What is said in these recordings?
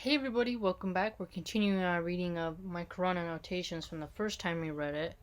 Hey everybody, welcome back. We're continuing our reading of my Qur'an annotations from the first time we read it.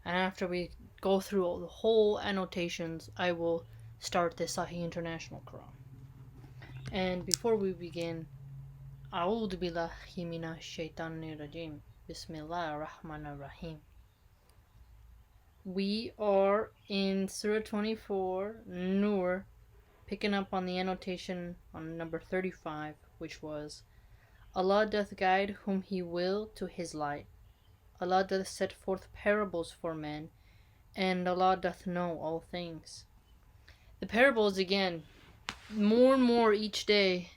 And after we go through all the whole annotations, I will start the Sahih International Qur'an. And before we begin, A'udhu billahi minash shaitanir rajim. Bismillahir Rahmanir Rahim. We are in Surah 24, Nur, picking up on the annotation on number 35, which was Allah doth guide whom He will to His light. Allah doth set forth parables for men, and Allah doth know all things. The parables, again, more and more each day,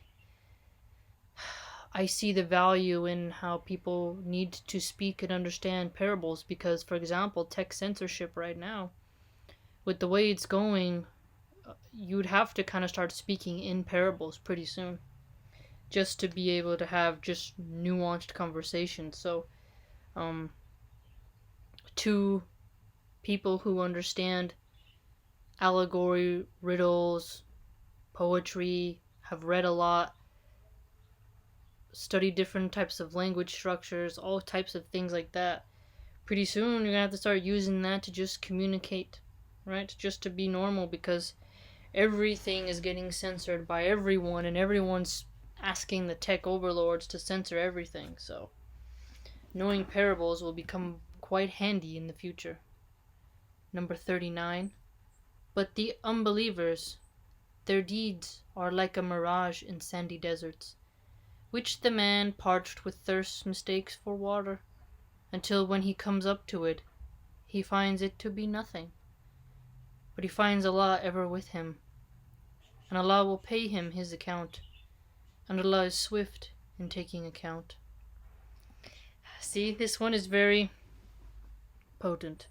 I see the value in how people need to speak and understand parables because, for example, text censorship right now, with the way it's going, you'd have to kind of start speaking in parables pretty soon just to be able to have just nuanced conversations. So, to people who understand allegory, riddles, poetry, have read a lot, studied different types of language structures, all types of things like that, pretty soon you're gonna have to start using that to just communicate, right? Just to be normal, because everything is getting censored by everyone, and everyone's asking the tech overlords to censor everything. So knowing parables will become quite handy in the future. Number 39. But the unbelievers, their deeds are like a mirage in sandy deserts, which the man parched with thirst mistakes for water, until when he comes up to it, he finds it to be nothing. But he finds Allah ever with him, and Allah will pay him his account, and Allah is swift in taking account. See, this one is very potent.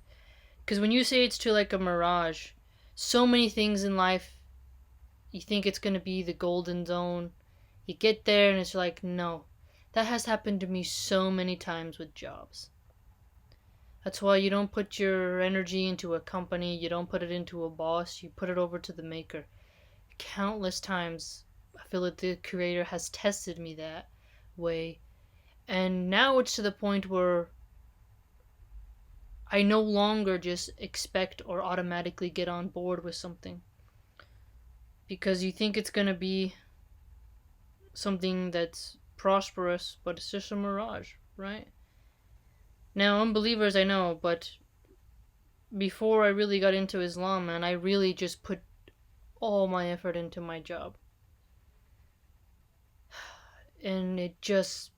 Because when you say it's to like a mirage, so many things in life, you think it's going to be the golden zone. You get there and it's like, no. That has happened to me so many times with jobs. That's why you don't put your energy into a company, you don't put it into a boss, you put it over to the maker. Countless times, I feel that the Creator has tested me that way. And now it's to the point where I no longer just expect or automatically get on board with something. Because you think it's going to be something that's prosperous, but it's just a mirage, right? Now, unbelievers, I know, but before I really got into Islam, man, I really just put all my effort into my job. And it just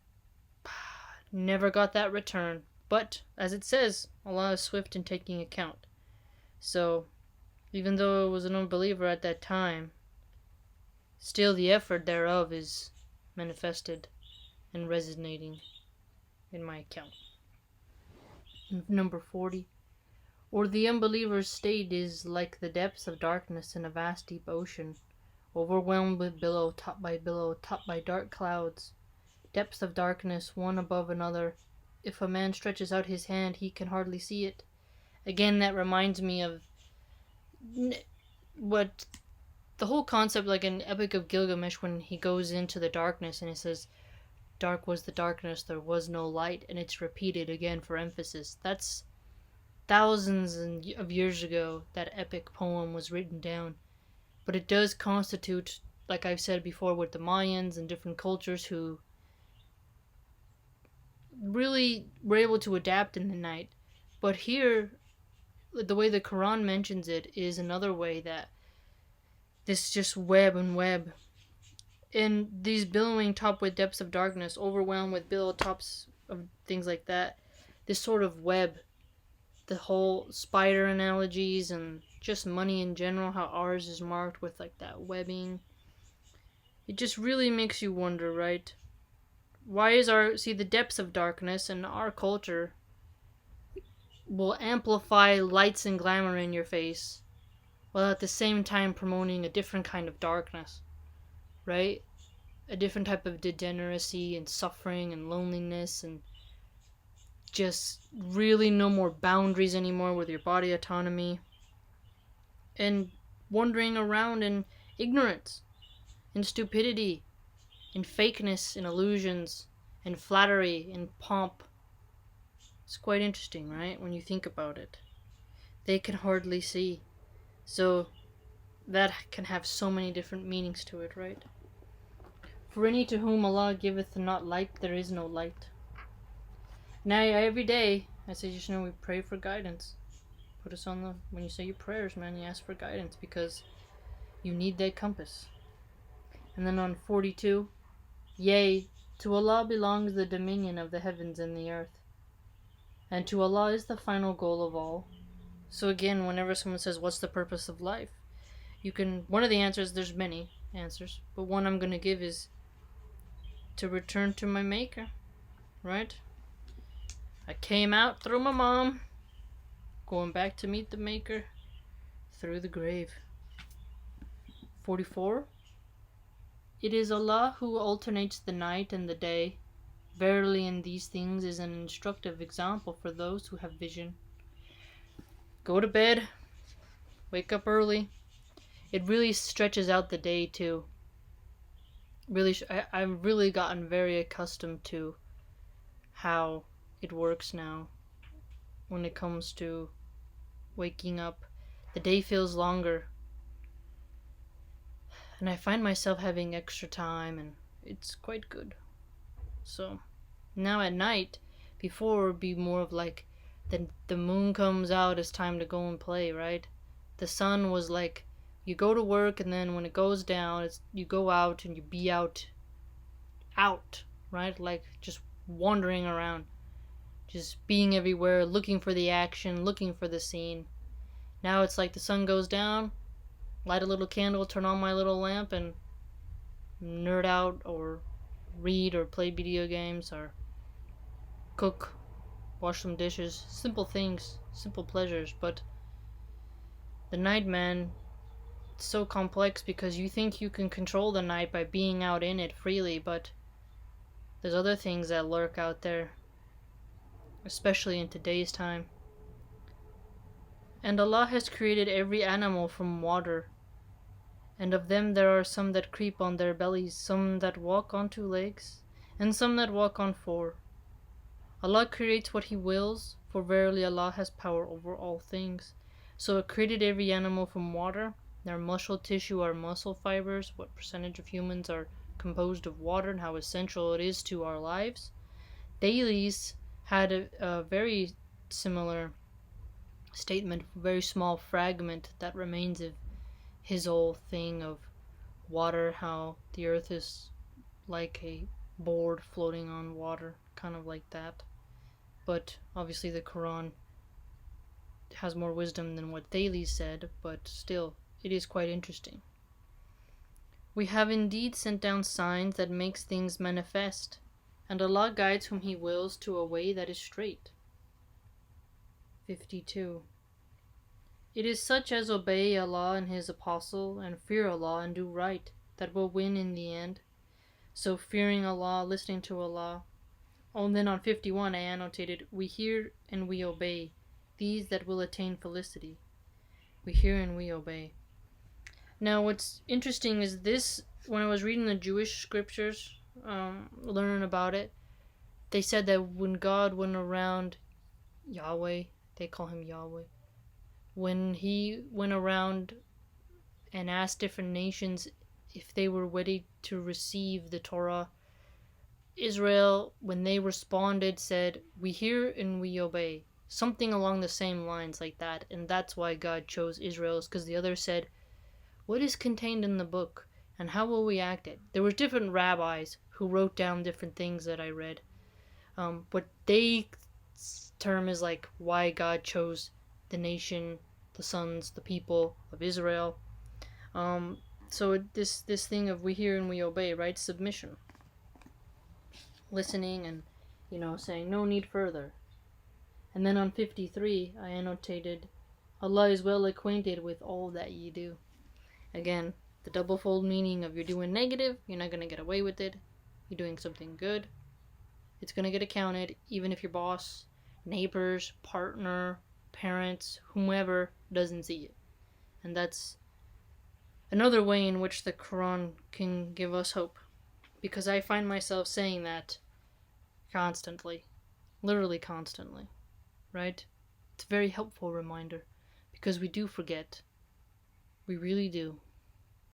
never got that return. But, as it says, Allah is swift in taking account. So, even though I was an unbeliever at that time, still the effort thereof is manifested and resonating in my account. Number 40. Or the unbeliever's state is like the depths of darkness in a vast deep ocean, overwhelmed with billow, topped by dark clouds. Depths of darkness, one above another. If a man stretches out his hand, he can hardly see it. Again, that reminds me of what the whole concept, like in Epic of Gilgamesh, when he goes into the darkness and it says, dark was the darkness, there was no light, and it's repeated again for emphasis. That's thousands of years ago that epic poem was written down. But it does constitute, like I've said before, with the Mayans and different cultures who really were able to adapt in the night. But here, the way the Quran mentions it is another way that this just web and web. In these billowing top with depths of darkness, overwhelmed with billow tops of things like that, this sort of web, the whole spider analogies and just money in general, how ours is marked with like that webbing. It just really makes you wonder, right? Why is the depths of darkness in our culture will amplify lights and glamour in your face while at the same time promoting a different kind of darkness, right? A different type of degeneracy and suffering and loneliness, and just really no more boundaries anymore with your body autonomy, and wandering around in ignorance and stupidity in fakeness, in illusions, in flattery, in pomp. It's quite interesting, right? When you think about it. They can hardly see. So that can have so many different meanings to it, right? For any to whom Allah giveth not light, there is no light. Now, every day, I suggest we pray for guidance. Put us on when you say your prayers, man, you ask for guidance because you need that compass. And then on 42, yea, to Allah belongs the dominion of the heavens and the earth. And to Allah is the final goal of all. So again, whenever someone says, what's the purpose of life? One of the answers, there's many answers, but one I'm going to give is to return to my Maker, right? I came out through my mom, going back to meet the Maker through the grave. 44. It is Allah who alternates the night and the day. Verily in these things is an instructive example for those who have vision. Go to bed, wake up early. It really stretches out the day too. I've really gotten very accustomed to how it works now when it comes to waking up. The day feels longer. And I find myself having extra time and it's quite good. So now at night, before it would be more of like the moon comes out, it's time to go and play, right? The sun was like you go to work and then when it goes down, you go out and you be out, right? Like just wandering around, just being everywhere, looking for the action, looking for the scene. Now it's like the sun goes down, light a little candle, turn on my little lamp and nerd out or read or play video games or cook, wash some dishes, simple things, simple pleasures. But the night, man, it's so complex because you think you can control the night by being out in it freely, but there's other things that lurk out there, especially in today's time. And Allah has created every animal from water, and of them there are some that creep on their bellies, some that walk on 2 legs, and some that walk on 4. Allah creates what He wills, for verily Allah has power over all things. So it created every animal from water. Their muscle tissue are muscle fibers, what percentage of humans are composed of water, and how essential it is to our lives. Thales had a very similar statement, a very small fragment that remains of his whole thing of water, how the earth is like a board floating on water, kind of like that. But obviously the Quran has more wisdom than what Thales said, but still, it is quite interesting. We have indeed sent down signs that makes things manifest, and Allah guides whom He wills to a way that is straight. 52. It is such as obey Allah and His Apostle, and fear Allah and do right, that will win in the end. So fearing Allah, listening to Allah. Oh, and then on 51 I annotated, we hear and we obey, these that will attain felicity. We hear and we obey. Now what's interesting is this, when I was reading the Jewish scriptures, learning about it, they said that when God went around, Yahweh, they call Him Yahweh, when He went around and asked different nations if they were ready to receive the Torah, Israel, when they responded, said, we hear and we obey. Something along the same lines like that. And that's why God chose Israel, because the others said, what is contained in the book and how will we act it? There were different rabbis who wrote down different things that I read. But they term is like why God chose the nation, the sons, the people of Israel. So this thing of we hear and we obey, right? Submission. Listening and, saying no need further. And then on 53, I annotated, Allah is well acquainted with all that ye do. Again, the double-fold meaning of you're doing negative, you're not going to get away with it. You're doing something good, it's going to get accounted, even if your boss, neighbors, partner, parents, whomever doesn't see it. And that's another way in which the Quran can give us hope. because I find myself saying that constantly, literally constantly, right? It's a very helpful reminder because we do forget. We really do.